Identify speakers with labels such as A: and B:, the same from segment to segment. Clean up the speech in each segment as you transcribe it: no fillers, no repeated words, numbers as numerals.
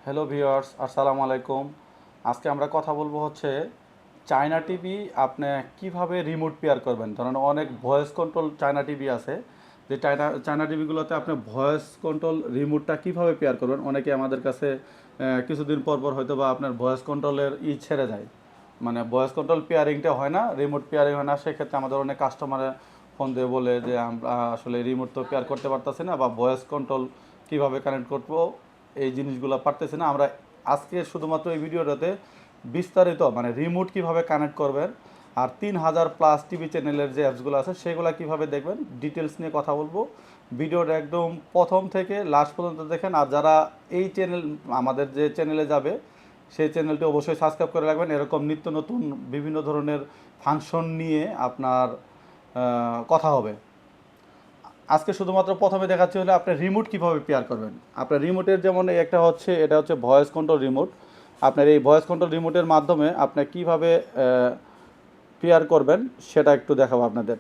A: Hello viewers, আসসালামু আলাইকুম। আজকে আমরা কথা বলবো হচ্ছে চায়না টিভি আপনি কিভাবে রিমোট পেয়ার করবেন। ধরেন অনেক ভয়েস কন্ট্রোল চায়না টিভি আছে, যে চায়না চায়না টিভিগুলোতে আপনি ভয়েস কন্ট্রোল রিমোটটা কিভাবে পেয়ার করবেন। অনেকে আমাদের কাছে কিছুদিন পর পর হয়তো বা আপনার ভয়েস কন্ট্রোলের ছেড়ে যায়, মানে ভয়েস কন্ট্রোল পেয়ারিংটা হয় না, রিমোট পেয়ারিং হয় না। সেক্ষেত্রে আমাদের অনেক কাস্টমারে ফোন দিয়ে বলে যে আমরা আসলে রিমোট তো পেয়ার করতে পারতেছি না, বা ভয়েস কন্ট্রোল কীভাবে কানেক্ট করবো এই জিনিসগুলো পারতেছি না। আমরা আজকে শুধুমাত্র এই ভিডিওটাতে বিস্তারিত মানে রিমোট কিভাবে কানেক্ট করবেন আর 3000+ টিভি চ্যানেলের যে অ্যাপসগুলো আছে সেগুলো কিভাবে দেখবেন ডিটেলস নিয়ে কথা বলবো। ভিডিওটা একদম প্রথম থেকে লাস্ট পর্যন্ত দেখেন। আর যারা এই চ্যানেল আমাদের যে চ্যানেলে যাবে সেই চ্যানেলটি অবশ্যই সাবস্ক্রাইব করে রাখবেন। এরকম নিত্য নতুন বিভিন্ন ধরনের ফাংশন নিয়ে আপনার কথা হবে। আজকে শুধুমাত্র প্রথমে দেখাচ্ছি হলে আপনি রিমোট কীভাবে পেয়ার করবেন। আপনার রিমোটের যেমন একটা হচ্ছে, এটা হচ্ছে ভয়েস কন্ট্রোল রিমোট। আপনার এই ভয়েস কন্ট্রোল রিমোটের মাধ্যমে আপনি কীভাবে পেয়ার করবেন সেটা একটু দেখাবো আপনাদের।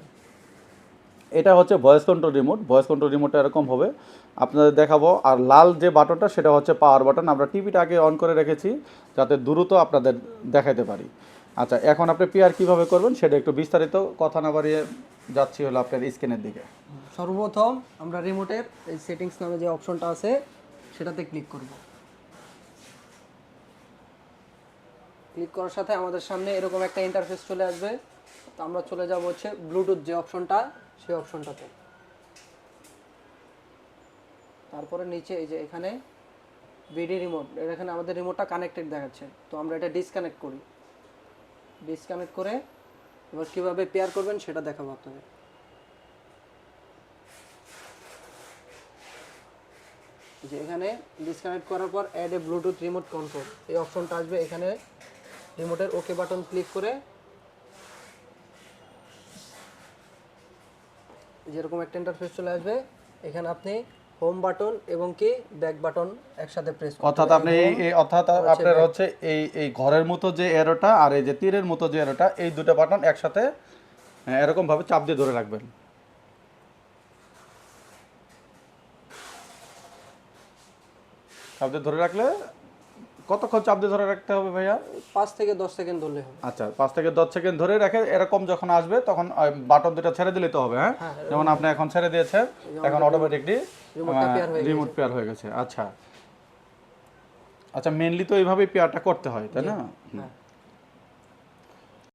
A: এটা হচ্ছে voice control remote. Voice control রিমোটটা এরকম হবে, আপনাদের দেখাবো। আর লাল যে বাটনটা সেটা হচ্ছে পাওয়ার বাটন। আমরা টিভিটা আগে অন করে রেখেছি যাতে দ্রুত আপনাদের দেখাতে পারি। আচ্ছা, এখন আপনি পেয়ার কীভাবে করবেন সেটা একটু বিস্তারিত কথা না বাড়িয়ে যাচ্ছি হলো আপনার স্ক্রিনের দিকে।
B: সর্বপ্রথম আমরা রিমোটের এই সেটিংস নামে যে অপশনটা আছে সেটাতে ক্লিক করব। ক্লিক করার সাথে আমাদের সামনে এরকম একটা ইন্টারফেস চলে আসবে। তো আমরা চলে যাব হচ্ছে ব্লুটুথ যে অপশনটা, সেই অপশনটাতে। তারপরে নিচে এই যে এখানে বিডি রিমোট, এখানে আমাদের রিমোটটা কানেক্টেড দেখাচ্ছে। তো আমরা এটা ডিসকানেক্ট করি। ডিসকানেক্ট করে এবার কীভাবে পেয়ার করবেন সেটা দেখাবো আপনাদের। যে এখানে ডিসকানেক্ট করার পর add a bluetooth remote control এই অপশনটা আসবে। এখানে রিমোটের ওকে বাটন ক্লিক করে যেরকম একটা ইন্টারফেস চলে আসবে। এখানে আপনি হোম বাটন এবং কি ব্যাক বাটন একসাথে প্রেস করতে হবে।
A: অর্থাৎ আপনি অর্থাৎ আপনার হচ্ছে এই ঘরের মতো যে এরোটা আর এই যে তীরের মতো যে এরোটা, এই দুটো বাটন একসাথে এরকমভাবে চাপ দিয়ে ধরে রাখবেন। চাপ দিয়ে ধরে রাখলে কতক্ষণ চাপ দিয়ে ধরে রাখতে হবে ভাইয়া?
B: 5 থেকে 10 সেকেন্ড ধরলে হবে।
A: আচ্ছা, 5 থেকে 10 সেকেন্ড ধরে রেখে এরকম যখন আসবে তখন বাটন দুটো ছেড়ে দিলে তো হবে। হ্যাঁ, যেমন আপনি এখন ছেড়ে দিয়েছেন, এখন অটোমেটিকলি রিমোট পেয়ার হয়ে গেছে। আচ্ছা আচ্ছা, মেনলি তো এইভাবেই পেয়ারটা করতে হয়, তাই না?